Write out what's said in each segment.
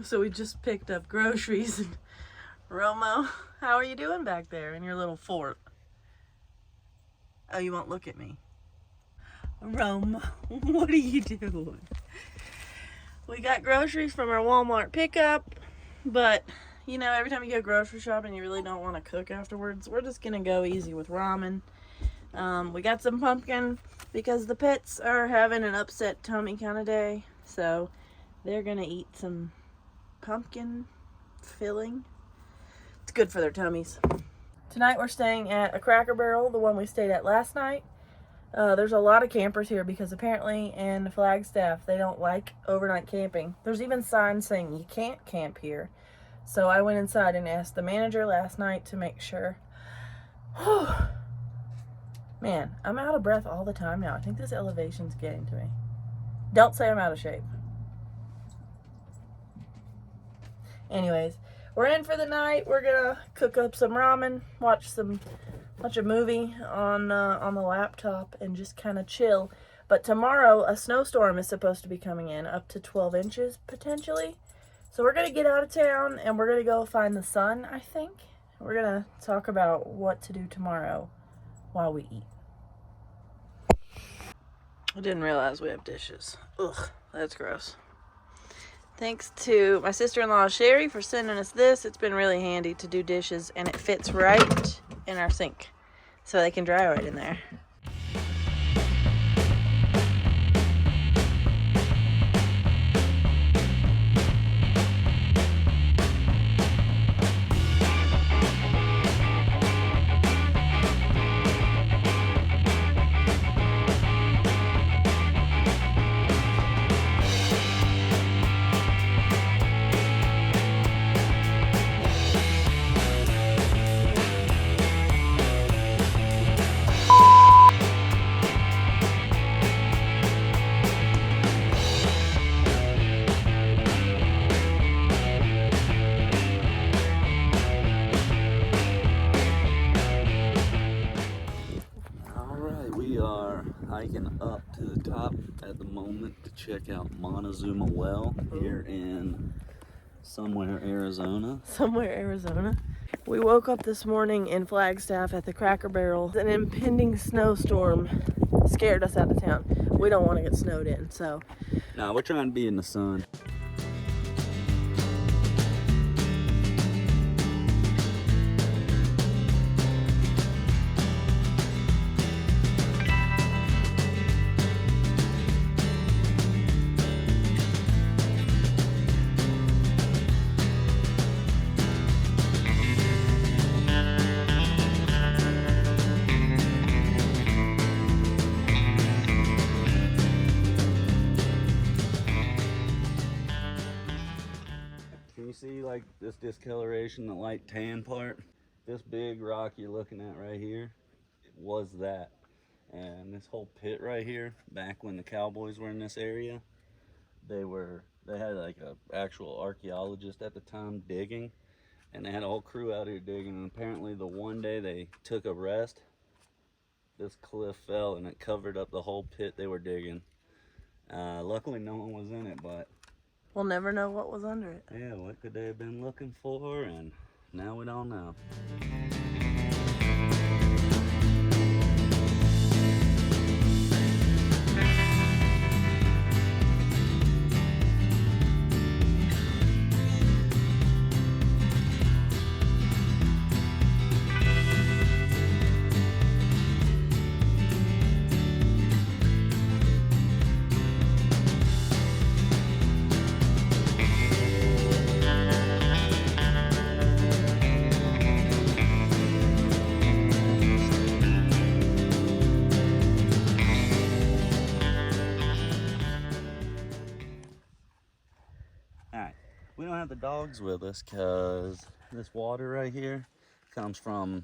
So we just picked up groceries. And Romo, how are you doing back there in your little fort? Oh, you won't look at me. Romo, what are you doing? We got groceries from our Walmart pickup, but you know, every time you go grocery shopping, you really don't want to cook afterwards. We're just gonna go easy with ramen. We got some pumpkin because the pets are having an upset tummy kind of day, so they're gonna eat some pumpkin filling. It's good for their tummies. Tonight we're staying at a Cracker Barrel, the one we stayed at last night. There's a lot of campers here because apparently in Flagstaff they don't like overnight camping. There's even signs saying you can't camp here. So I went inside and asked the manager last night to make sure. Man, I'm out of breath all the time now. I think this elevation's getting to me. Don't say I'm out of shape. Anyways, we're in for the night. We're gonna cook up some ramen, watch a movie on the laptop, and just kind of chill. But tomorrow a snowstorm is supposed to be coming in, up to 12 inches potentially. So we're gonna get out of town and we're gonna go find the sun, I think. We're gonna talk about what to do tomorrow while we eat. I didn't realize we have dishes. Ugh, that's gross. Thanks to my sister-in-law Sherry for sending us this. It's been really handy to do dishes, and it fits right in our sink, so they can dry right in there. Hiking up to the top at the moment to check out Montezuma Well here in somewhere Arizona. We woke up this morning in Flagstaff at the Cracker Barrel. An impending snowstorm scared us out of town. We don't want to get snowed in, so. Nah, we're trying to be in the sun. You see like this discoloration, the light tan part? This big rock you're looking at right here, it was that. And this whole pit right here, back when the cowboys were in this area, they had like a actual archaeologist at the time digging, and they had a whole crew out here digging, and apparently the one day they took a rest, this cliff fell and it covered up the whole pit they were digging. Luckily no one was in it, but We'll never know what was under it. yeah, what could they have been looking for? And now we don't know. We don't have the dogs with us because this water right here comes from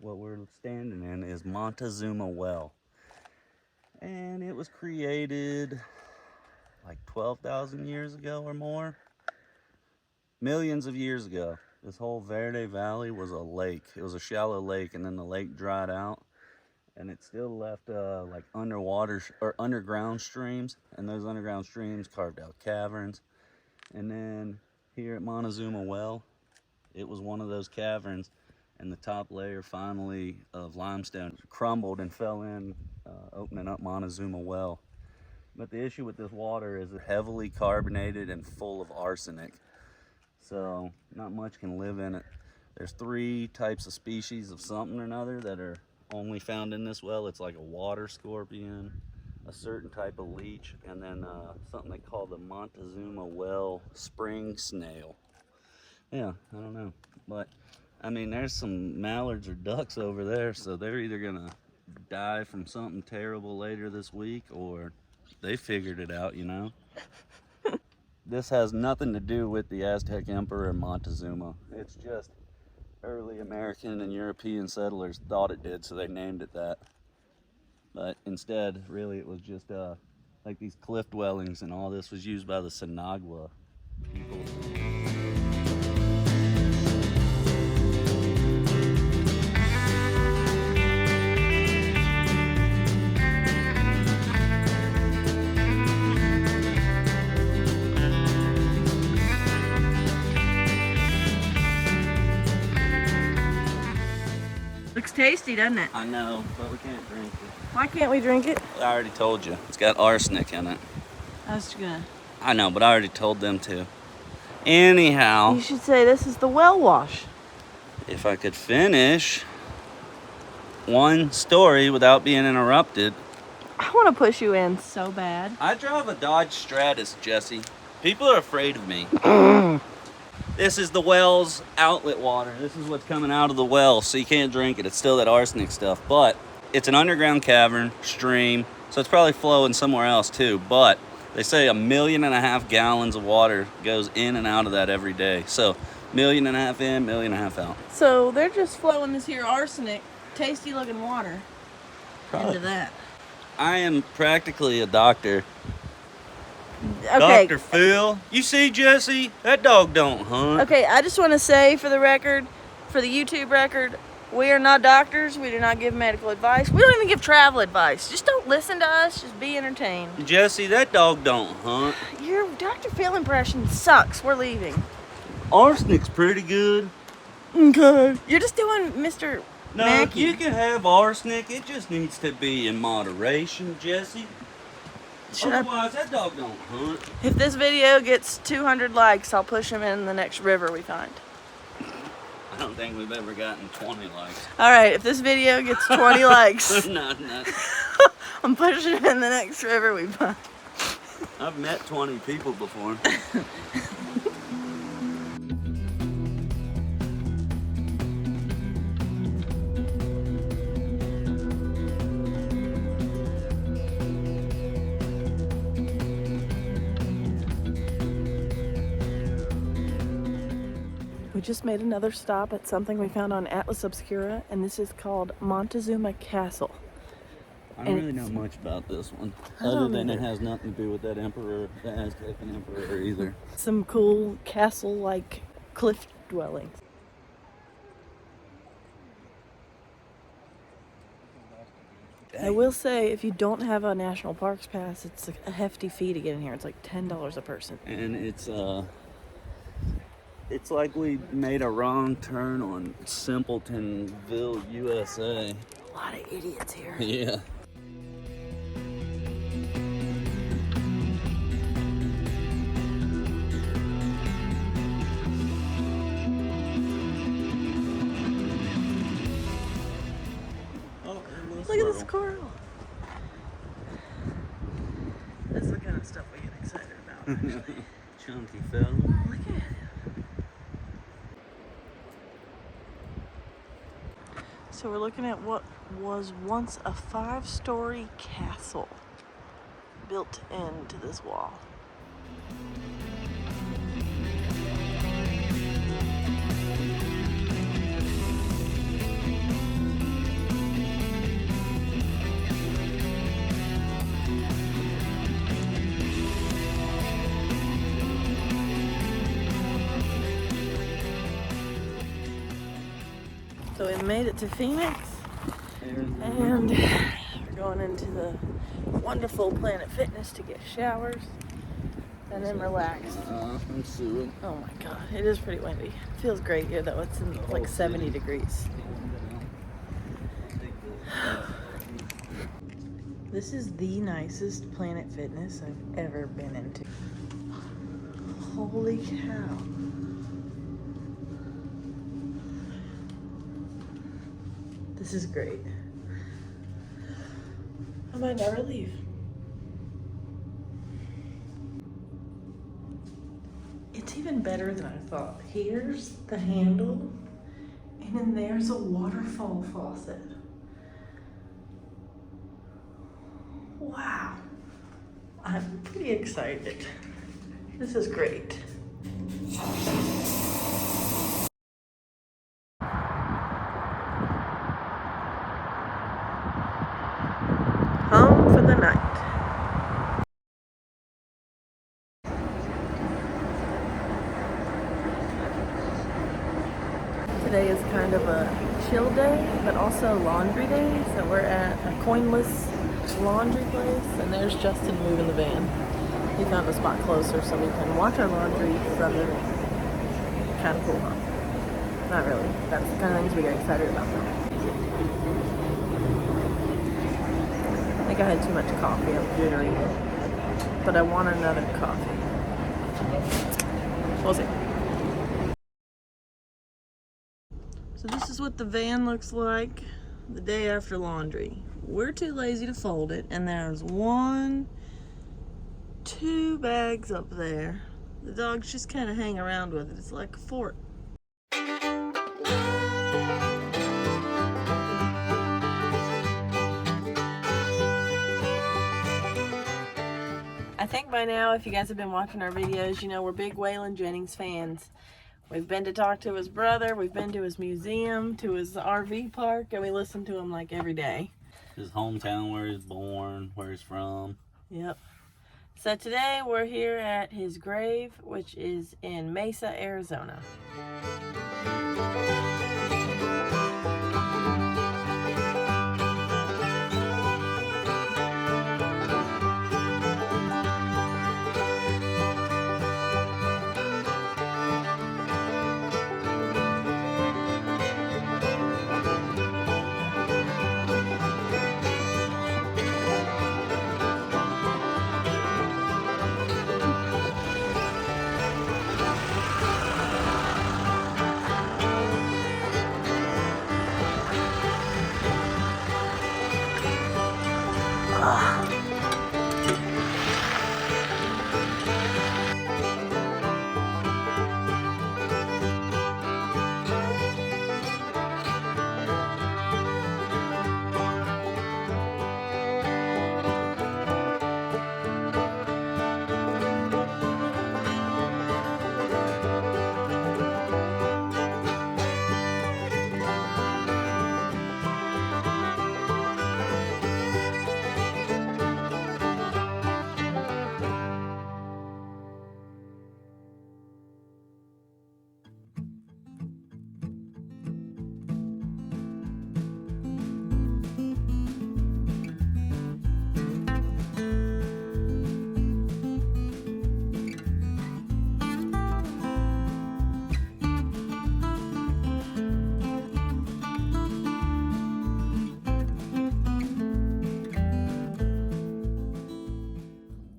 what we're standing in is Montezuma Well. And it was created like 12,000 years ago or more. Millions of years ago. This whole Verde Valley was a lake. It was a shallow lake, and then the lake dried out. And it still left like underwater or underground streams. And those underground streams carved out caverns. And then here at Montezuma Well. It was one of those caverns, and the top layer finally of limestone crumbled and fell in, opening up Montezuma Well. But the issue with this water is it's heavily carbonated and full of arsenic, so not much can live in it. There's 3 types of species of something or another that are only found in this well. It's like a water scorpion, a certain type of leech, and then something they call the Montezuma Well spring snail. Yeah, I don't know, but I mean, there's some mallards or ducks over there, so they're either gonna die from something terrible later this week, or they figured it out, you know. This has nothing to do with the Aztec Emperor Montezuma. It's just early American and European settlers thought it did, so they named it that. But instead, really, it was just like these cliff dwellings, and all this was used by the Sinagua people. Looks tasty, doesn't it? I know, but we can't drink it. Why can't we drink it? I already told you. It's got arsenic in it. I was gonna. I know, but I already told them to. Anyhow, You should say this is the well wash. if I could finish one story without being interrupted. I want to push you in so bad. I drive a Dodge Stratus, Jesse. People are afraid of me. This is the well's outlet water. This is what's coming out of the well, so you can't drink it. It's still that arsenic stuff, but it's an underground cavern, stream, so it's probably flowing somewhere else too, but they say 1.5 million gallons of water goes in and out of that every day. So 1.5 million in, 1.5 million out. So they're just flowing this here arsenic, tasty looking water into that. I am practically a doctor. Okay. Dr. Phil. You see, Jesse? That dog don't hunt. Okay, I just want to say for the record, for the YouTube record, we are not doctors. We do not give medical advice. We don't even give travel advice. Just don't listen to us. Just be entertained. Jesse, that dog don't hunt. Your Dr. Phil impression sucks. We're leaving. Arsenic's pretty good. Okay. You're just doing Mr. No, Mackey. you can have arsenic. It just needs to be in moderation, Jesse. Otherwise, that dog don't hunt. If this video gets 200 likes, I'll push him in the next river we find. I don't think we've ever gotten 20 likes. All right, if this video gets 20 likes, No. I'm pushing him in the next river we find. I've met 20 people before. We just made another stop at something we found on Atlas Obscura, and this is called Montezuma Castle. I don't really know much about this one, other than it has nothing to do with that emperor, the Aztec emperor either. Some cool castle-like cliff dwellings. I will say, if you don't have a National Parks Pass, it's a hefty fee to get in here. It's like $10 a person. And it's like we made a wrong turn on Simpletonville, USA. A lot of idiots here. Yeah. Look at this coral. That's the kind of stuff we get excited about, actually. Chunky fella. Look at it. So we're looking at what was once a 5-story castle built into this wall. So we made it to Phoenix, and we're going into the wonderful Planet Fitness to get showers. and then relax. I'm suing. Oh my god, it is pretty windy. It feels great here though. It's in like 70 degrees. This is the nicest Planet Fitness I've ever been into. Holy cow. This is great. I might never leave. It's even better than I thought. Here's the handle, and then there's a waterfall faucet. Wow. I'm pretty excited. This is great. Home for the night. Today is kind of a chill day, but also laundry day. So we're at a coinless laundry place, and there's Justin moving the van. He found a spot closer so we can wash our laundry from the van. Kind of cool, huh? Not really. That's the kind of things we get excited about though. I think I had too much coffee. I'm jittery, but I want another coffee. We'll see. So this is what the van looks like the day after laundry. We're too lazy to fold it, and there's 1, 2 bags up there. The dogs just kind of hang around with it. It's like a fort. I think by now, if you guys have been watching our videos, you know we're big Waylon Jennings fans. We've been to talk to his brother, we've been to his museum, to his RV park, and we listen to him like every day. His hometown, where he's born, where he's from. Yep. So today we're here at his grave, which is in Mesa, Arizona.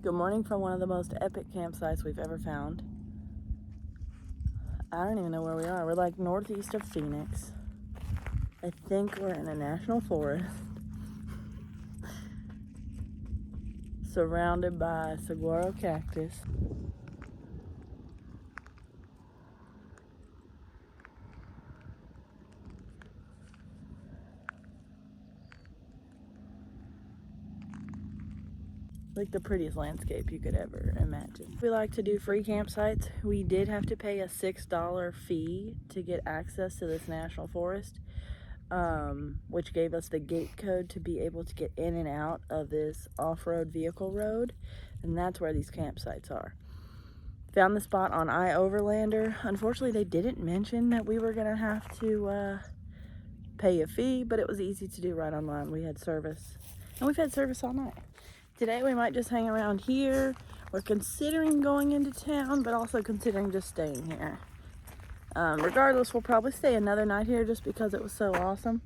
Good morning from one of the most epic campsites we've ever found. I don't even know where we are. We're like northeast of Phoenix. I think we're in a national forest. Surrounded by saguaro cactus. Like the prettiest landscape you could ever imagine. We like to do free campsites. We did have to pay a $6 fee to get access to this national forest, which gave us the gate code to be able to get in and out of this off-road vehicle road, and that's where these campsites are. Found the spot on iOverlander. Unfortunately, they didn't mention that we were gonna have to pay a fee, but it was easy to do right online. We had service, and we've had service all night. Today we might just hang around here. We're considering going into town, but also considering just staying here. Regardless, we'll probably stay another night here just because it was so awesome.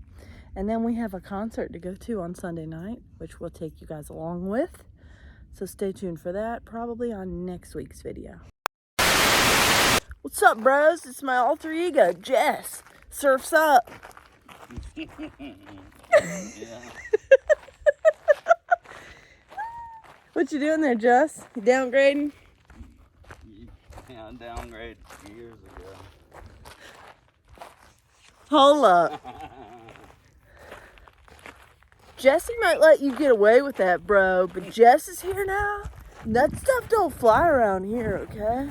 And then we have a concert to go to on Sunday night, which we'll take you guys along with. So stay tuned for that, probably on next week's video. What's up, bros? It's my alter ego, Jess. Surf's up. Yeah. What you doing there, Jess? You downgrading? Yeah, I downgraded years ago. Hold up. Jesse might let you get away with that, bro, but Jess is here now. That stuff don't fly around here, okay?